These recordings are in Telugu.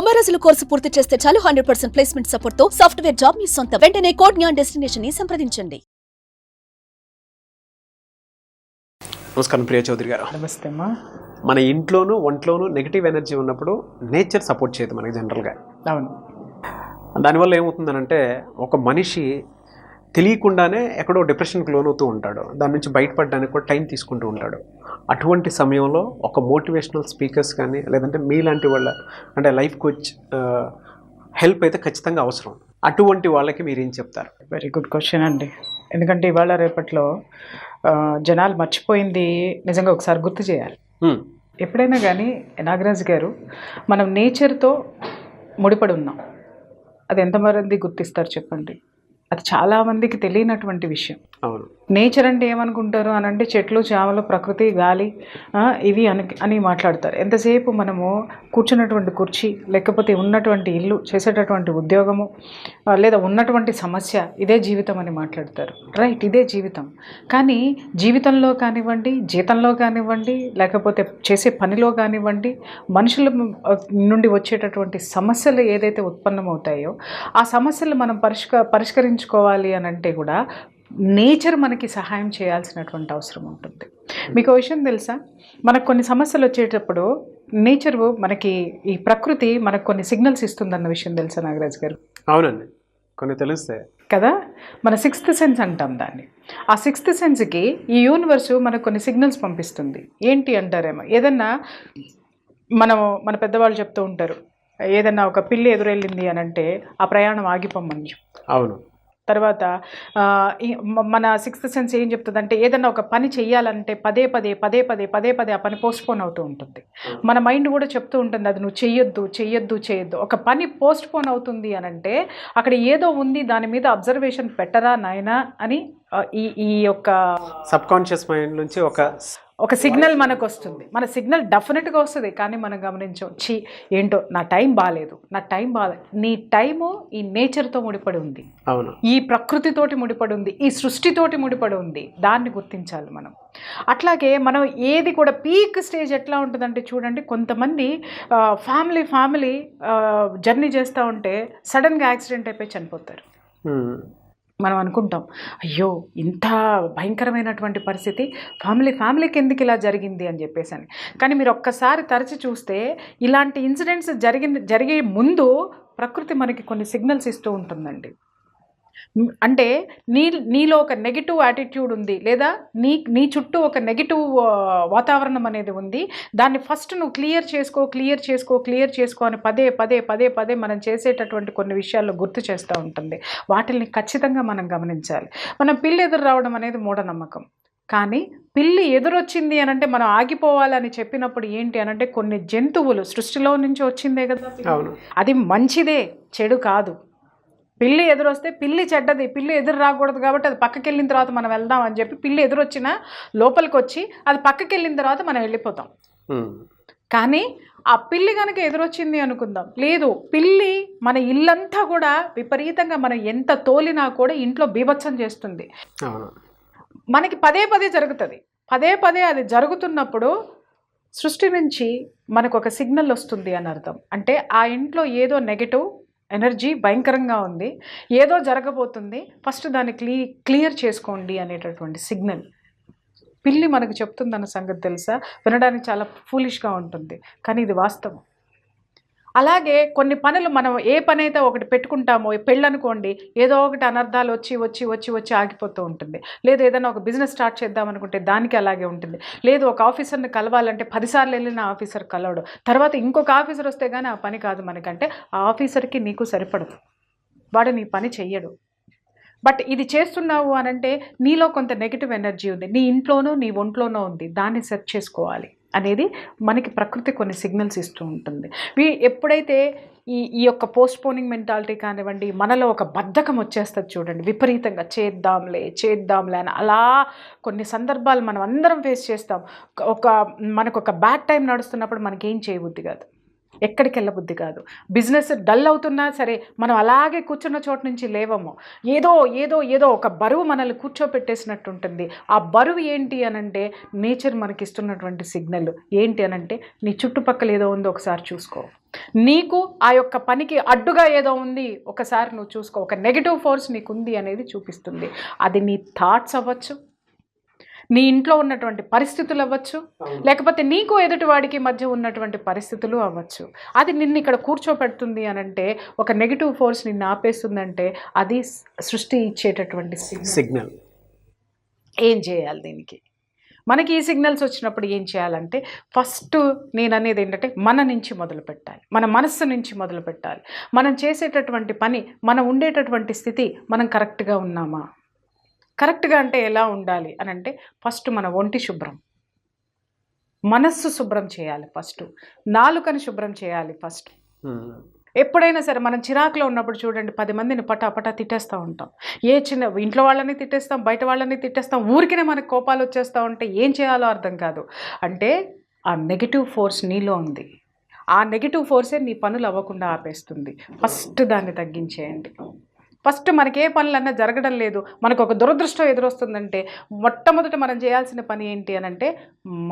90 రోజుల కోర్సు పూర్తి చేస్తే చాలు 100% ప్లేస్మెంట్ సపోర్ట్ తో సాఫ్ట్వేర్ జాబ్ మీ సొంతం. వెంటనే కోడ్ జ్ఞాన్ డెస్టినేషన్ ని సంప్రదించండి. నమస్కారం ప్రియ చౌదరి గారు. నమస్తే అమ్మా. మన ఇంట్లోనూ ఒంట్లోనూ నెగిటివ్ ఎనర్జీ ఉన్నప్పుడు నేచర్ సపోర్ట్ చేయదు మనకి జనరల్గా. అవును. దానివల్ల ఏమవుతుందనంటే ఒక మనిషి తెలియకుండానే ఎక్కడో డిప్రెషన్కి లోనవుతూ ఉంటాడు. దాని నుంచి బయటపడడానికి కూడా టైం తీసుకుంటూ ఉంటాడు. అటువంటి సమయంలో ఒక మోటివేషనల్ స్పీకర్స్ కానీ లేదంటే మీలాంటి వాళ్ళ అంటే లైఫ్ కోచ్ హెల్ప్ అయితే ఖచ్చితంగా అవసరం. అటువంటి వాళ్ళకి మీరు ఏం చెప్తారు? వెరీ గుడ్ క్వశ్చన్ అండి. ఎందుకంటే ఇవాళ రేపట్లో జనాలు మర్చిపోయింది నిజంగా ఒకసారి గుర్తు చేయాలి. ఎప్పుడైనా కానీ నాగరాజు గారు మనం నేచర్తో ముడిపడి ఉన్నాం. అది ఎంతమంది గుర్తిస్తారు చెప్పండి? అది చాలామందికి తెలియనటువంటి విషయం. అవును. నేచర్ అంటే ఏమనుకుంటారు అని అంటే చెట్లు, చేమలు, ప్రకృతి, గాలి ఇవి అని మాట్లాడతారు. ఎంతసేపు మనము కూర్చున్నటువంటి కుర్చీ, లేకపోతే ఉన్నటువంటి ఇల్లు, చేసేటటువంటి ఉద్యోగము, లేదా ఉన్నటువంటి సమస్య ఇదే జీవితం అని మాట్లాడతారు. రైట్, ఇదే జీవితం. కానీ జీవితంలో కానివ్వండి, జీతంలో కానివ్వండి, లేకపోతే చేసే పనిలో కానివ్వండి, మనుషుల నుండి వచ్చేటటువంటి సమస్యలు ఏదైతే ఉత్పన్నమవుతాయో ఆ సమస్యలు మనం పరిష్కరించుకోవాలి అని అంటే కూడా నేచర్ మనకి సహాయం చేయాల్సినటువంటి అవసరం ఉంటుంది. మీకు ఒక విషయం తెలుసా? మనకు కొన్ని సమస్యలు వచ్చేటప్పుడు నేచర్ మనకి, ఈ ప్రకృతి మనకు కొన్ని సిగ్నల్స్ ఇస్తుందన్న విషయం తెలుసా నాగరాజ్ గారు? అవునండి, కొన్ని తెలుస్తాయి కదా. మన 6th సెన్స్ అంటాం దాన్ని. ఆ 6th సెన్స్కి ఈ యూనివర్సు మనకు కొన్ని సిగ్నల్స్ పంపిస్తుంది. ఏంటి అంటారేమో, ఏదన్నా మన పెద్దవాళ్ళు చెప్తూ ఉంటారు, ఏదన్నా ఒక పిల్లి ఎదురెళ్ళింది అని అంటే ఆ ప్రయాణం ఆగిపోమని. అవును. తర్వాత మన 6th సెన్స్ ఏం చెప్తుందంటే ఏదన్నా ఒక పని చెయ్యాలంటే పదే పదే ఆ పని పోస్ట్పోన్ అవుతూ ఉంటుంది. మన మైండ్ కూడా చెప్తూ ఉంటుంది అది నువ్వు చెయ్యొద్దు. ఒక పని పోస్ట్పోన్ అవుతుంది అని అంటే అక్కడ ఏదో ఉంది, దాని మీద అబ్జర్వేషన్ పెట్టరా నాయనా అని ఈ యొక్క సబ్ కాన్షియస్ మైండ్ నుంచి ఒక సిగ్నల్ మనకు వస్తుంది. మన సిగ్నల్ డెఫినెట్గా వస్తుంది. కానీ మనం గమనించం, ఏంటో నా టైం బాగాలేదు. నీ టైము ఈ నేచర్తో ముడిపడి ఉంది. అవును. ఈ ప్రకృతితోటి ముడిపడి ఉంది, ఈ సృష్టితోటి ముడిపడి ఉంది. దాన్ని గుర్తించాలి మనం. అట్లాగే మనం ఏది కూడా పీక్ స్టేజ్ ఎట్లా ఉంటుందంటే చూడండి, కొంతమంది ఫ్యామిలీ జర్నీ చేస్తూ ఉంటే సడన్గా యాక్సిడెంట్ అయిపోయి చనిపోతారు. మనం అనుకుంటాం, అయ్యో ఇంత భయంకరమైనటువంటి పరిస్థితి ఫ్యామిలీకి ఎందుకు ఇలా జరిగింది అని చెప్పేసి అని. కానీ మీరు ఒక్కసారి తరచి చూస్తే ఇలాంటి ఇన్సిడెంట్స్ జరిగే ముందు ప్రకృతి మనకి కొన్ని సిగ్నల్స్ ఇస్తూ ఉంటుందండి. అంటే నీలో ఒక నెగిటివ్ యాటిట్యూడ్ ఉంది, లేదా నీ చుట్టూ ఒక నెగిటివ్ వాతావరణం అనేది ఉంది. దాన్ని ఫస్ట్ నువ్వు క్లియర్ చేసుకో అని పదే మనం చేసేటటువంటి కొన్ని విషయాల్లో గుర్తు చేస్తూ ఉంటుంది. వాటిని ఖచ్చితంగా మనం గమనించాలి. మనం పిల్లి ఎదురు రావడం అనేది మూఢనమ్మకం. కానీ పిల్లి ఎదురొచ్చింది అని అంటే మనం ఆగిపోవాలని చెప్పినప్పుడు ఏంటి అనంటే కొన్ని జంతువులు సృష్టిలో నుంచి వచ్చిందే కదా, అది మంచిదే, చెడు కాదు. పిల్లి ఎదురొస్తే పిల్లి చెడ్డది, పిల్లి ఎదురు రాకూడదు కాబట్టి అది పక్కకి వెళ్ళిన తర్వాత మనం వెళ్దాం అని చెప్పి పిల్లి ఎదురొచ్చినా లోపలికి వచ్చి అది పక్కకి వెళ్ళిన తర్వాత మనం వెళ్ళిపోతాం. కానీ ఆ పిల్లి కనుక ఎదురొచ్చింది అనుకుందాం, లేదు పిల్లి మన ఇల్లంతా కూడా విపరీతంగా మనం ఎంత తోలినా కూడా ఇంట్లో బీభత్సం చేస్తుంది. మనకి పదే జరుగుతుంది. పదే అది జరుగుతున్నప్పుడు సృష్టి నుంచి మనకు ఒక సిగ్నల్ వస్తుంది అని అర్థం. అంటే ఆ ఇంట్లో ఏదో నెగటివ్ ఎనర్జీ భయంకరంగా ఉంది, ఏదో జరగబోతుంది, ఫస్ట్ దాన్ని క్లియర్ చేసుకోండి అనేటటువంటి సిగ్నల్ పిల్లి మనకు చెప్తుందన్న సంగతి తెలుసా? వినడానికి చాలా ఫూలిష్గా ఉంటుంది, కానీ ఇది వాస్తవం. అలాగే కొన్ని పనులు మనం ఏ పని అయితే ఒకటి పెట్టుకుంటామో, పెళ్ళనుకోండి, ఏదో ఒకటి అనర్థాలు వచ్చి ఆగిపోతూ ఉంటుంది. లేదు ఏదైనా ఒక బిజినెస్ స్టార్ట్ చేద్దాం అనుకుంటే దానికి అలాగే ఉంటుంది. లేదు ఒక ఆఫీసర్ని కలవాలంటే 10 సార్లు వెళ్ళిన ఆఫీసర్ కలవడు, తర్వాత ఇంకొక ఆఫీసర్ వస్తే కానీ ఆ పని కాదు మనకంటే ఆ ఆఫీసర్కి నీకు సరిపడదు, వాడు నీ పని చెయ్యడు. బట్ ఇది చేస్తున్నావు అనంటే నీలో కొంత నెగిటివ్ ఎనర్జీ ఉంది, నీ ఇంట్లోనో నీ ఒంట్లోనో ఉంది, దాన్ని సెట్ చేసుకోవాలి అనేది మనకి ప్రకృతి కొన్ని సిగ్నల్స్ ఇస్తూ ఉంటుంది. ఎప్పుడైతే ఈ యొక్క పోస్ట్పోనింగ్ మెంటాలిటీ కానివ్వండి, మనలో ఒక బద్ధకం వచ్చేస్తుంది చూడండి, విపరీతంగా చేద్దాంలే అని అలా కొన్ని సందర్భాలు మనం అందరం ఫేస్ చేస్తాం. మనకు ఒక బ్యాడ్ టైం నడుస్తున్నప్పుడు మనకేం చేయబుద్ధి కాదు, ఎక్కడికి వెళ్ళబుద్ధి కాదు. బిజినెస్ డల్ అవుతున్నా సరే మనం అలాగే కూర్చున్న చోటు నుంచి లేవము. ఏదో ఒక బరువు మనల్ని కూర్చోపెట్టేసినట్టు ఉంటుంది. ఆ బరువు ఏంటి అనంటే నేచర్ మనకి ఇస్తున్నటువంటి సిగ్నల్ ఏంటి అనంటే నీ చుట్టుపక్కల ఏదో ఉందో ఒకసారి చూసుకో. నీకు ఆ యొక్క పనికి అడ్డుగా ఏదో ఉంది, ఒకసారి నువ్వు చూసుకో. ఒక నెగిటివ్ ఫోర్స్ నీకు ఉంది అనేది చూపిస్తుంది. అది నీ థాట్స్ అవ్వచ్చు, నీ ఇంట్లో ఉన్నటువంటి పరిస్థితులు అవ్వచ్చు, లేకపోతే నీకు ఎదుటివాడికి మధ్య ఉన్నటువంటి పరిస్థితులు అవ్వచ్చు. అది నిన్ను ఇక్కడ కూర్చోపెడుతుంది అని అంటే, ఒక నెగిటివ్ ఫోర్స్ నిన్ను ఆపేస్తుందంటే అది సృష్టి ఇచ్చేటటువంటి సిగ్నల్. ఏం చేయాలి దీనికి? మనకి ఈ సిగ్నల్స్ వచ్చినప్పుడు ఏం చేయాలంటే, ఫస్ట్ నేను అనేది ఏంటంటే మన నుంచి మొదలు పెట్టాలి, మన మనస్సు నుంచి మొదలు పెట్టాలి. మనం చేసేటటువంటి పని, మనం ఉండేటటువంటి స్థితి, మనం కరెక్ట్గా ఉన్నామా? కరెక్ట్గా అంటే ఎలా ఉండాలి అని అంటే, ఫస్ట్ మన ఒంటి శుభ్రం, మనస్సు శుభ్రం చేయాలి, ఫస్ట్ నాలుకని శుభ్రం చేయాలి ఫస్ట్. ఎప్పుడైనా సరే మనం చిరాకులో ఉన్నప్పుడు చూడండి, 10 మందిని పటా తిట్టేస్తూ ఉంటాం. ఏ చిన్న ఇంట్లో వాళ్ళని తిట్టేస్తాం, బయట వాళ్ళని తిట్టేస్తాం, ఊరికినే మనకు కోపాలు వచ్చేస్తూ ఉంటే ఏం చేయాలో అర్థం కాదు. అంటే ఆ నెగిటివ్ ఫోర్స్ నీలో ఉంది. ఆ నెగిటివ్ ఫోర్సే నీ పనులు అవ్వకుండా ఆపేస్తుంది. ఫస్ట్ దాన్ని తగ్గించేయండి. ఫస్ట్ మనకి ఏ పనులన్నా జరగడం లేదు, మనకు ఒక దురదృష్టం ఎదురొస్తుందంటే మొట్టమొదట మనం చేయాల్సిన పని ఏంటి అని అంటే,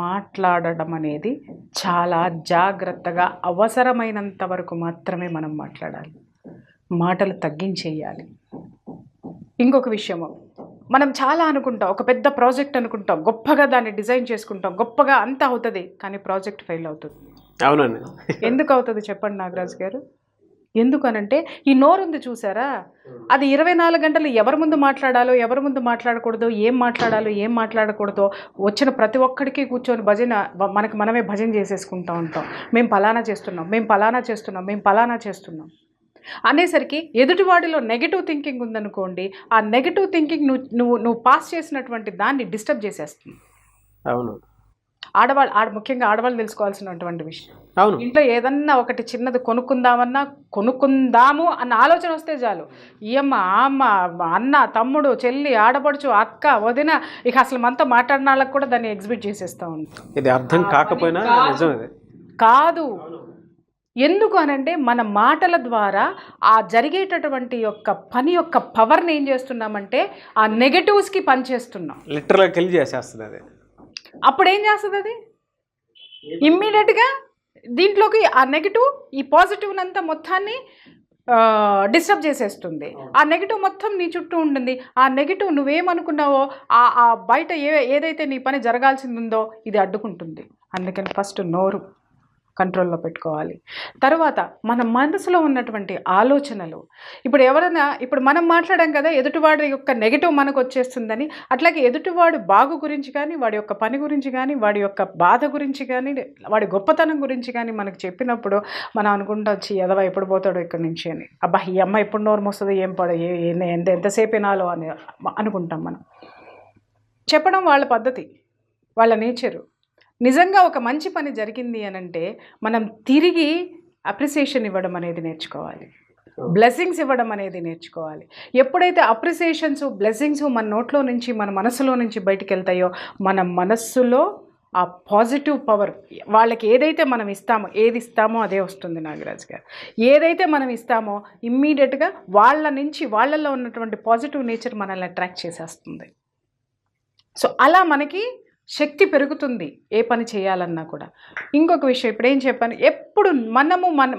మాట్లాడడం అనేది చాలా జాగ్రత్తగా, అవసరమైనంత వరకు మాత్రమే మనం మాట్లాడాలి. మాటలు తగ్గించేయాలి. ఇంకొక విషయము, మనం చాలా అనుకుంటాం, ఒక పెద్ద ప్రాజెక్ట్ అనుకుంటాం, గొప్పగా దాన్ని డిజైన్ చేసుకుంటాం, గొప్పగా అంతా అవుతుంది, కానీ ప్రాజెక్ట్ ఫెయిల్ అవుతుంది. అవునండి. ఎందుకు అవుతుంది చెప్పండి నాగరాజు గారు? ఎందుకనంటే ఈ నోరు ఉంది చూసారా, అది 24 గంటలు ఎవరి ముందు మాట్లాడాలో, ఎవరి ముందు మాట్లాడకూడదో, ఏం మాట్లాడాలో, ఏం మాట్లాడకూడదో వచ్చిన ప్రతి ఒక్కడికి కూర్చొని మనమే భజన చేసేసుకుంటూ ఉంటాం. మేము పలానా చేస్తున్నాం, మేము పలానా చేస్తున్నాం, మేము పలానా చేస్తున్నాం అనేసరికి ఎదుటివాడిలో నెగిటివ్ థింకింగ్ ఉందనుకోండి, ఆ నెగిటివ్ థింకింగ్ నువ్వు పాస్ చేసినటువంటి దాన్ని డిస్టర్బ్ చేసేస్తుంది. అవును. ముఖ్యంగా ఆడవాళ్ళు తెలుసుకోవాల్సినటువంటి విషయం. అవును. ఇంట్లో ఏదన్నా ఒకటి చిన్నది కొనుక్కుందాము అన్న ఆలోచన వస్తే చాలు, ఈ అమ్మ, ఆ అమ్మ, అన్న, తమ్ముడు, చెల్లి, ఆడపడుచు, అక్క, వదిన, ఇక అసలు మనతో మాట్లాడిన వాళ్ళకి కూడా దాన్ని ఎగ్జిబిట్ చేసేస్తూ ఉంటాం. ఇది అర్థం కాకపోయినా నిజం ఇది కాదు. ఎందుకు అనంటే మన మాటల ద్వారా ఆ జరిగేటటువంటి యొక్క పని యొక్క పవర్ని ఏం చేస్తున్నామంటే ఆ నెగటివ్స్కి పని చేస్తున్నాం. లిటరల్గా కిల్ చేసేస్తుంది అది. అప్పుడు ఏం చేస్తుంది అది? ఇమ్మీడియట్గా దీంట్లోకి ఆ నెగిటివ్ ఈ పాజిటివ్ అంతా మొత్తాన్ని డిస్టర్బ్ చేసేస్తుంది. ఆ నెగిటివ్ మొత్తం నీ చుట్టూ ఉంటుంది. ఆ నెగిటివ్ నువ్వేమనుకున్నావో ఆ బయట ఏదైతే నీ పని జరగాల్సింది ఉందో ఇది అడ్డుకుంటుంది. అందుకని ఫస్ట్ నోరు కంట్రోల్లో పెట్టుకోవాలి. తర్వాత మన మనసులో ఉన్నటువంటి ఆలోచనలు, ఇప్పుడు మనం మాట్లాడాం కదా, ఎదుటివాడి యొక్క నెగిటివ్ మనకు వచ్చేస్తుందని. అట్లాగే ఎదుటివాడు బాగు గురించి కానీ, వాడి యొక్క పని గురించి కానీ, వాడి యొక్క బాధ గురించి కానీ, వాడి గొప్పతనం గురించి కానీ మనకు చెప్పినప్పుడు మనం అనుకుంటా, వచ్చి ఎదవ ఎప్పుడు పోతాడో ఇక్కడి నుంచి అని, అబ్బా ఈ అమ్మ ఎప్పుడు నోరు మోస్తుందో, ఏం పడ ఎంతసేపు వినాలో అని అనుకుంటాం. మనం చెప్పడం వాళ్ళ పద్ధతి, వాళ్ళ నేచరు. నిజంగా ఒక మంచి పని జరిగింది అనంటే మనం తిరిగి అప్రిసియేషన్ ఇవ్వడం అనేది నేర్చుకోవాలి, బ్లెస్సింగ్స్ ఇవ్వడం అనేది నేర్చుకోవాలి. ఎప్పుడైతే అప్రిసియేషన్స్, బ్లెస్సింగ్స్ మన నోట్లో నుంచి, మన మనసులో నుంచి బయటికి వెళ్తాయో, మన మనస్సులో ఆ పాజిటివ్ పవర్, వాళ్ళకి ఏదైతే మనం ఏది ఇస్తామో అదే వస్తుంది. నాగరాజు గారు, ఏదైతే మనం ఇస్తామో ఇమ్మీడియట్గా వాళ్ళల్లో ఉన్నటువంటి పాజిటివ్ నేచర్ మనల్ని అట్రాక్ట్ చేసేస్తుంది. సో అలా మనకి శక్తి పెరుగుతుంది ఏ పని చేయాలన్నా కూడా. ఇంకొక విషయం, ఇప్పుడు ఏం చెప్పాను, ఎప్పుడు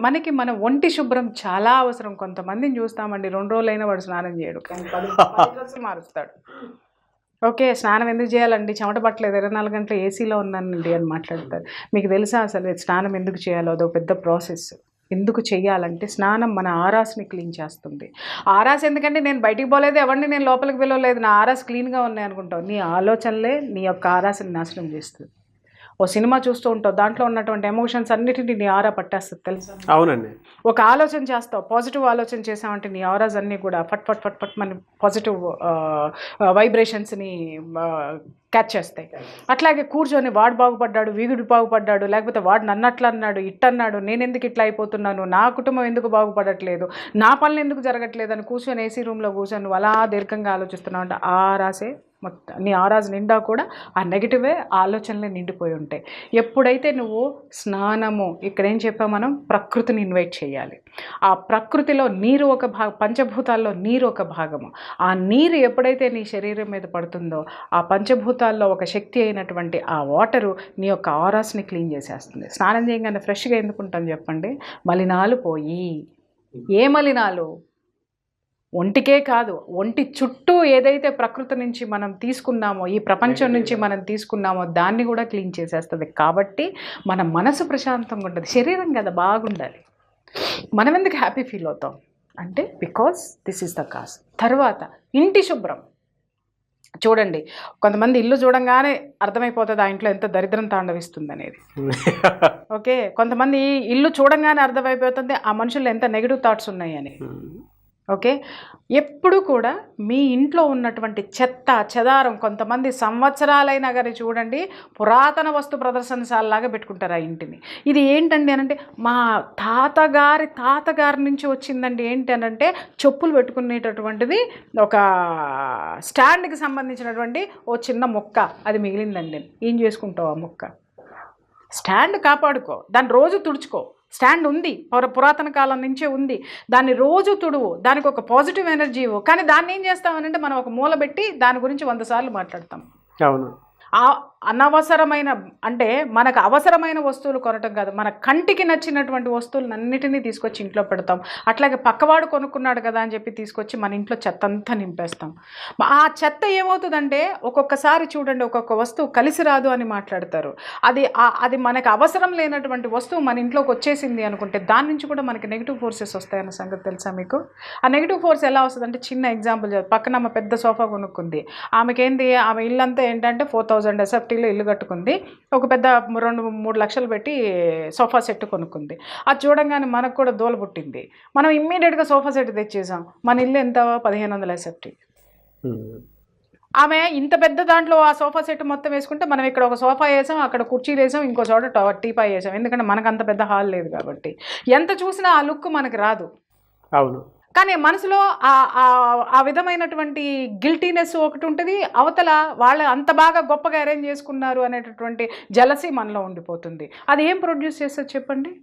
మనకి మన ఒంటి శుభ్రం చాలా అవసరం. కొంతమందిని చూస్తామండి, 2 రోజులైనా వాడు స్నానం చేయడు, కానీ 10 డ్రెస్సులు మారుస్తాడు. ఓకే, స్నానం ఎందుకు చేయాలండి, చెమట పట్టలేదు, 24 గంటలు ఏసీలో ఉన్నానండి అని మాట్లాడతారు. మీకు తెలుసా అసలు స్నానం ఎందుకు చేయాలో? అదో పెద్ద ప్రాసెస్. ఎందుకు చేయాలంటే స్నానం మన ఆరాస్ని క్లీన్ చేస్తుంది. ఆరాస్ ఎందుకంటే నేను బయటికి పోలేదు, ఎవరిని నేను లోపలికి పిలవలేదు, నా ఆరాస్ క్లీన్గా ఉన్నాయి అనుకుంటావు. నీ ఆలోచనలే నీ యొక్క ఆరాస్ని నాశనం చేస్తుంది. ఓ సినిమా చూస్తూ ఉంటావు, దాంట్లో ఉన్నటువంటి ఎమోషన్స్ అన్నిటిని నీ ఆరా పట్టేస్తుంది, తెలుసా? అవునండి. ఒక ఆలోచన చేస్తావు, పాజిటివ్ ఆలోచన చేసామంటే నీ ఆరాస్ అన్నీ కూడా ఫట్ ఫట్ ఫట్ ఫట్ మన పాజిటివ్ వైబ్రేషన్స్ని క్యాచ్ చేస్తాయి. అట్లాగే కూర్చొని వాడు బాగుపడ్డాడు, వీగుడు బాగుపడ్డాడు, లేకపోతే వాడు నన్ను అట్లా అన్నాడు, ఇట్టన్నాడు, నేను ఎందుకు ఇట్లా అయిపోతున్నాను, నా కుటుంబం ఎందుకు బాగుపడట్లేదు, నా పనులు ఎందుకు జరగట్లేదు అని కూర్చొని ఏసీ రూమ్లో కూర్చొని నువ్వు అలా దీర్ఘంగా ఆలోచిస్తున్నావు అంటే ఆ రాసే మొత్తం నీ ఆరాజ్ నిండా కూడా ఆ నెగిటివే ఆలోచనలే నిండిపోయి ఉంటాయి. ఎప్పుడైతే నువ్వు స్నానము, ఇక్కడ ఏం చెప్పాం మనం, ప్రకృతిని ఇన్వైట్ చేయాలి. ఆ ప్రకృతిలో నీరు ఒక పంచభూతాల్లో నీరు ఒక భాగము. ఆ నీరు ఎప్పుడైతే నీ శరీరం మీద పడుతుందో ఆ పంచభూతాల్లో ఒక శక్తి అయినటువంటి ఆ వాటరు నీ యొక్క ఆరాస్ని క్లీన్ చేసేస్తుంది. స్నానం చేయగానే ఫ్రెష్గా ఎందుకుంటాం చెప్పండి? మలినాలు పోయి. ఏ మలినాలు? ఒంటికే కాదు, ఒంటి చుట్టూ ఏదైతే ప్రకృతి నుంచి మనం తీసుకున్నామో, ఈ ప్రపంచం నుంచి మనం తీసుకున్నామో దాన్ని కూడా క్లీన్ చేసేస్తుంది. కాబట్టి మన మనసు ప్రశాంతంగా ఉంటుంది, శరీరం కదా బాగుండాలి. మనం ఎందుకు హ్యాపీ ఫీల్ అవుతాం అంటే because this is the cause. తర్వాత ఇంటి శుభ్రం. చూడండి, కొంతమంది ఇల్లు చూడంగానే అర్థమైపోతుంది ఆ ఇంట్లో ఎంత దరిద్రం తాండవిస్తుంది అనేది. ఓకే, కొంతమంది ఇల్లు చూడంగానే అర్థమైపోతుంది ఆ మనుషుల్లో ఎంత నెగిటివ్ థాట్స్ ఉన్నాయి అని. ఓకే, ఎప్పుడు కూడా మీ ఇంట్లో ఉన్నటువంటి చెత్త చెదారం, కొంతమంది సంవత్సరాలైనా కానీ చూడండి పురాతన వస్తు ప్రదర్శనశాలలాగా పెట్టుకుంటారు ఆ ఇంటిని. ఇది ఏంటండి అనంటే మా తాతగారి నుంచి వచ్చిందండి. ఏంటి అనంటే చెప్పులు పెట్టుకునేటటువంటిది ఒక స్టాండ్కి సంబంధించినటువంటి ఓ చిన్న మొక్క, అది మిగిలిందండి. ఏం చేసుకుంటావు ఆ మొక్క? స్టాండ్ కాపాడుకో, దాన్ని రోజు తుడుచుకో. స్టాండ్ ఉంది, పురాతన కాలం నుంచే ఉంది, దాన్ని రోజు తుడువు, దానికి ఒక పాజిటివ్ ఎనర్జీ ఇవ్వు. కానీ దాన్ని ఏం చేస్తామనంటే మనం ఒక మూల పెట్టి దాని గురించి 100 సార్లు మాట్లాడతాం. అవును. అనవసరమైన, అంటే మనకు అవసరమైన వస్తువులు కొనటం కాదు, మన కంటికి నచ్చినటువంటి వస్తువులను అన్నిటినీ తీసుకొచ్చి ఇంట్లో పెడతాం. అట్లాగే పక్కవాడు కొనుక్కున్నాడు కదా అని చెప్పి తీసుకొచ్చి మన ఇంట్లో చెత్త అంతా నింపేస్తాం. ఆ చెత్త ఏమవుతుందంటే ఒక్కొక్కసారి చూడండి, ఒక్కొక్క వస్తువు కలిసి రాదు అని మాట్లాడతారు. అది మనకు అవసరం లేనటువంటి వస్తువు మన ఇంట్లోకి వచ్చేసింది అనుకుంటే దాని నుంచి కూడా మనకి నెగిటివ్ ఫోర్సెస్ వస్తాయన్న సంగతి తెలుసా మీకు? ఆ నెగిటివ్ ఫోర్స్ ఎలా వస్తుందంటే, చిన్న ఎగ్జాంపుల్, పక్కన ఆమె పెద్ద సోఫా కొనుక్కుంది. ఆమెకేంది, ఆమె ఇల్లంతా ఏంటంటే 4000 ఎస్ఎఫ్టీలో ఇల్లు కట్టుకుంది, ఒక పెద్ద 2-3 లక్షలు పెట్టి సోఫా సెట్ కొనుక్కుంది. అది చూడంగానే మనకు కూడా దూల పుట్టింది. మనం ఇమ్మీడియట్గా సోఫా సెట్ తెచ్చేసాం. మన ఇల్లు ఎంత? 1500 ఎస్ఎఫ్టీ. ఆమె ఇంత పెద్ద దాంట్లో ఆ సోఫా సెట్ మొత్తం వేసుకుంటే మనం ఇక్కడ ఒక సోఫా వేసాం, అక్కడ కుర్చీలు వేసాం, ఇంకో చోట టీపాయ్ వేసాం. ఎందుకంటే మనకు అంత పెద్ద హాల్ లేదు కాబట్టి ఎంత చూసినా ఆ లుక్ మనకు రాదు. అవును. కానీ మనసులో ఆ విధమైనటువంటి గిల్టీనెస్ ఒకటి ఉంటుంది, అవతల వాళ్ళు అంత బాగా గొప్పగా అరేంజ్ చేసుకున్నారు అనేటటువంటి జలసీ మనలో ఉండిపోతుంది. అది ఏం ప్రొడ్యూస్ చేస్తుంది చెప్పండి?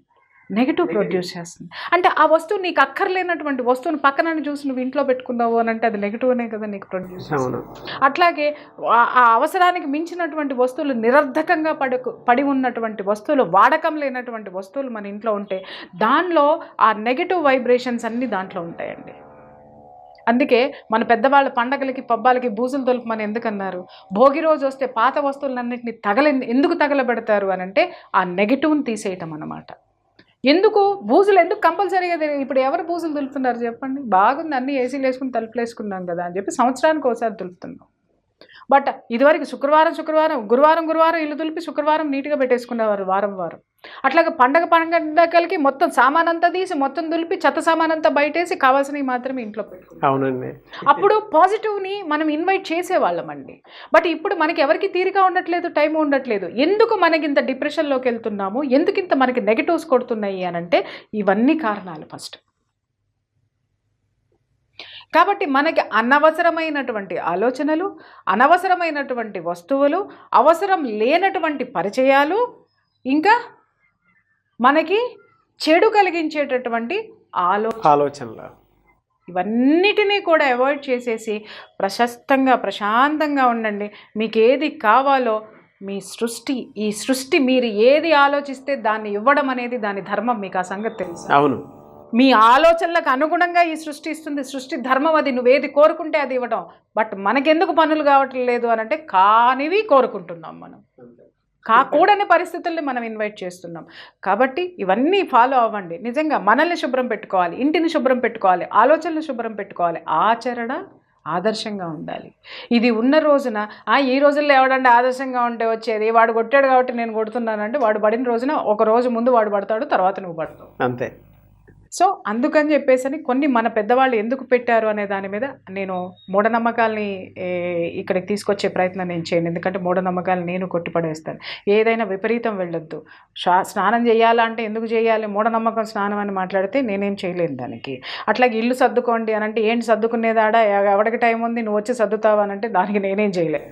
నెగిటివ్ ప్రొడ్యూస్ చేస్తుంది. అంటే ఆ వస్తువు నీకు అక్కర్లేనటువంటి వస్తువుని పక్కన చూసి నువ్వు ఇంట్లో పెట్టుకున్నావు అని అంటే అది నెగిటివ్నే కదా నీకు ప్రొడ్యూస్ చేస్తుంది. అట్లాగే ఆ అవసరానికి మించినటువంటి వస్తువులు, నిరర్ధకంగా పడి ఉన్నటువంటి వస్తువులు, వాడకం లేనటువంటి వస్తువులు మన ఇంట్లో ఉంటే దానిలో ఆ నెగిటివ్ వైబ్రేషన్స్ అన్నీ దాంట్లో ఉంటాయండి. అందుకే మన పెద్దవాళ్ళ పండగలకి పబ్బాలకి బూజులు తొలుపమని ఎందుకన్నారు? భోగి రోజు వస్తే పాత వస్తువులన్నింటినీ ఎందుకు తగలబెడతారు అని అంటే ఆ నెగిటివ్ని తీసేయటం అన్నమాట. ఎందుకు బూజులు ఎందుకు కంపల్సరీగా? ఇప్పుడు ఎవరు బూజులు దులుపుతున్నారు చెప్పండి? బాగుంది, అన్ని ఏసీలు వేసుకుని తలుపులు వేసుకున్నాం కదా అని చెప్పి సంవత్సరానికి ఒకసారి దులుపుతున్నాం. బట్ ఇదివరకు గురువారం ఇల్లు దులిపి శుక్రవారం నీట్గా పెట్టేసుకునేవారు వారం. అట్లాగే పండగలకి మొత్తం సామాన్ అంతా తీసి మొత్తం దులిపి చెత్త సామాన్ అంతా బయటేసి కావాల్సినవి మాత్రమే ఇంట్లో పెట్టుకుంటాం. అవునండి. అప్పుడు పాజిటివ్ని మనం ఇన్వైట్ చేసేవాళ్ళమండి. బట్ ఇప్పుడు మనకి ఎవరికి తీరిక ఉండట్లేదు, టైం ఉండట్లేదు. ఎందుకు మనకి ఇంత డిప్రెషన్లోకి వెళ్తున్నాము, ఎందుకు ఇంత మనకి నెగటివ్స్ కొడుతున్నాయి అని అంటే ఇవన్నీ కారణాలు ఫస్ట్. కాబట్టి మనకి అనవసరమైనటువంటి ఆలోచనలు, అనవసరమైనటువంటి వస్తువులు, అవసరం లేనటువంటి పరిచయాలు, ఇంకా మనకి చెడు కలిగించేటటువంటి ఆలోచనలు, ఇవన్నిటినీ కూడా అవాయిడ్ చేసేసి ప్రశాంతంగా ఉండండి. మీకు ఏది కావాలో మీ ఈ సృష్టి మీరు ఏది ఆలోచిస్తే దాన్ని ఇవ్వడం అనేది దాని ధర్మం. మీకు ఆ సంగతి తెలుసు. అవును. మీ ఆలోచనలకు అనుగుణంగా ఈ సృష్టి ఇస్తుంది. సృష్టి ధర్మం అది. నువ్వేది కోరుకుంటే అది ఇవ్వడం. బట్ మనకెందుకు పనులు కావట్లేదు అని అంటే కానివి కోరుకుంటున్నాం మనం. కాకూడని పరిస్థితుల్ని మనం ఇన్వైట్ చేస్తున్నాం. కాబట్టి ఇవన్నీ ఫాలో అవ్వండి. నిజంగా మనల్ని శుభ్రం పెట్టుకోవాలి, ఇంటిని శుభ్రం పెట్టుకోవాలి, ఆలోచనలు శుభ్రం పెట్టుకోవాలి, ఆచరణ ఆదర్శంగా ఉండాలి. ఇది ఉన్న రోజున ఈ రోజుల్లో ఎవడంటే ఆదర్శంగా ఉంటే వచ్చేది, వాడు కొట్టాడు కాబట్టి నేను కొడుతున్నానంటే వాడు పడిన రోజున ఒక రోజు ముందు వాడు పడతాడు, తర్వాత నువ్వు పడతావు. అంతే. సో అందుకని చెప్పేసి కొన్ని మన పెద్దవాళ్ళు ఎందుకు పెట్టారు అనే దాని మీద నేను మూఢనమ్మకాల్ని ఇక్కడికి తీసుకొచ్చే ప్రయత్నం నేను చేయను. ఎందుకంటే మూఢనమ్మకాలు నేను కొట్టిపడేస్తాను. ఏదైనా విపరీతం వెళ్ళొద్దు. స్నానం చేయాలంటే ఎందుకు చేయాలి, మూఢనమ్మకం స్నానం అని మాట్లాడితే నేనేం చేయలేను దానికి. అట్లాగే ఇల్లు సర్దుకోండి అని అంటే ఏంటి సర్దుకునేదాడా, ఎవరికి టైం ఉంది నువ్వు వచ్చి సర్దుతావు అని అంటే దానికి నేనేం చేయలే.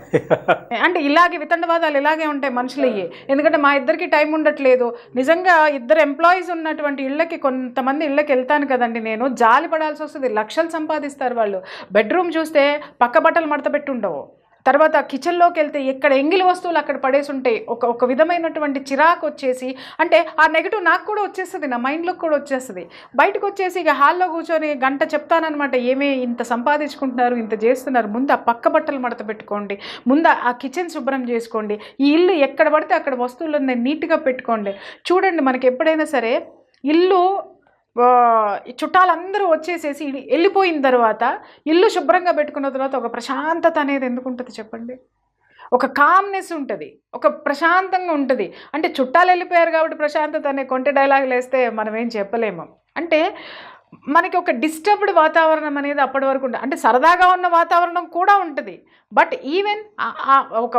అంటే ఇలాగే వితండవాదాలు ఇలాగే ఉంటాయి మనుషులు అయ్యి. ఎందుకంటే మా ఇద్దరికి టైం ఉండట్లేదు. నిజంగా ఇద్దరు ఎంప్లాయీస్ ఉన్నటువంటి ఇళ్ళకి కొంతమంది ఇళ్ళకి వెళ్తాను కదండి, నేను జాలి పడాల్సి వస్తుంది. లక్షలు సంపాదిస్తారు వాళ్ళు. బెడ్రూమ్ చూస్తే పక్క బట్టలు మడత పెట్టి ఉండవు. తర్వాత కిచెన్లోకి వెళ్తే ఎక్కడ ఎంగిలి వస్తువులు అక్కడ పడేసి ఉంటాయి. ఒక విధమైనటువంటి చిరాకు వచ్చేసి, అంటే ఆ నెగిటివ్ నాకు కూడా వచ్చేస్తుంది, నా మైండ్లోకి కూడా వచ్చేస్తుంది. బయటకు వచ్చేసి ఇక హాల్లో కూర్చొని గంట చెప్తానమాట, ఏమే ఇంత సంపాదించుకుంటున్నారు, ఇంత చేస్తున్నారు, ముందు ఆ పక్క బట్టలు మడత పెట్టుకోండి, ముందు ఆ కిచెన్ శుభ్రం చేసుకోండి, ఈ ఇల్లు ఎక్కడ పడితే అక్కడ వస్తువులను నీట్గా పెట్టుకోండి. చూడండి, మనకి ఎప్పుడైనా సరే ఇల్లు చుట్టాలందరూ వచ్చేసేసి వెళ్ళిపోయిన తర్వాత ఇల్లు శుభ్రంగా పెట్టుకున్న తర్వాత ఒక ప్రశాంతత అనేది ఎందుకు ఉంటుంది చెప్పండి? ఒక కామ్నెస్ ఉంటుంది, ఒక ప్రశాంతంగా ఉంటుంది. అంటే చుట్టాలు వెళ్ళిపోయారు కాబట్టి ప్రశాంతత అనే కొంటె డైలాగులు వేస్తే మనం ఏం చెప్పలేము. అంటే మనకి ఒక డిస్టర్బ్డ్ వాతావరణం అనేది అప్పటి వరకు ఉంటుంది. అంటే సరదాగా ఉన్న వాతావరణం కూడా ఉంటుంది, బట్ ఈవెన్ ఒక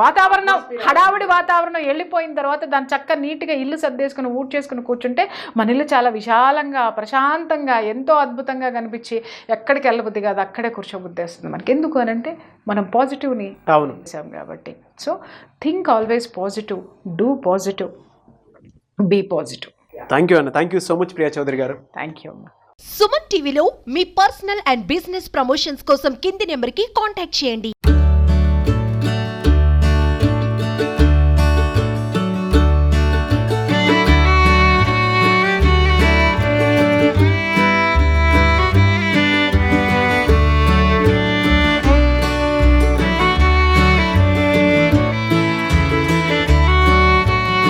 వాతావరణం, హడావుడి వాతావరణం వెళ్ళిపోయిన తర్వాత దాని చక్క నీట్గా ఇల్లు సర్దేసుకుని ఊడ్చేసుకుని కూర్చుంటే మన ఇల్లు చాలా విశాలంగా ప్రశాంతంగా ఎంతో అద్భుతంగా కనిపించి ఎక్కడికి వెళ్ళబుద్ధి కాదు, అక్కడే కూర్చోబుద్ధి వస్తుంది మనకి. ఎందుకు అని అంటే మనం పాజిటివ్ని చేసాం కాబట్టి. So think always positive, do positive, be positive. Thank you అన్న, thank you so much Priya Chowdary గారు. థ్యాంక్ యూ అమ్మ. సుమన్ టీవీలో మీ పర్సనల్ అండ్ బిజినెస్ ప్రమోషన్స్ కోసం కింది నెంబర్కి కాంటాక్ట్ చేయండి.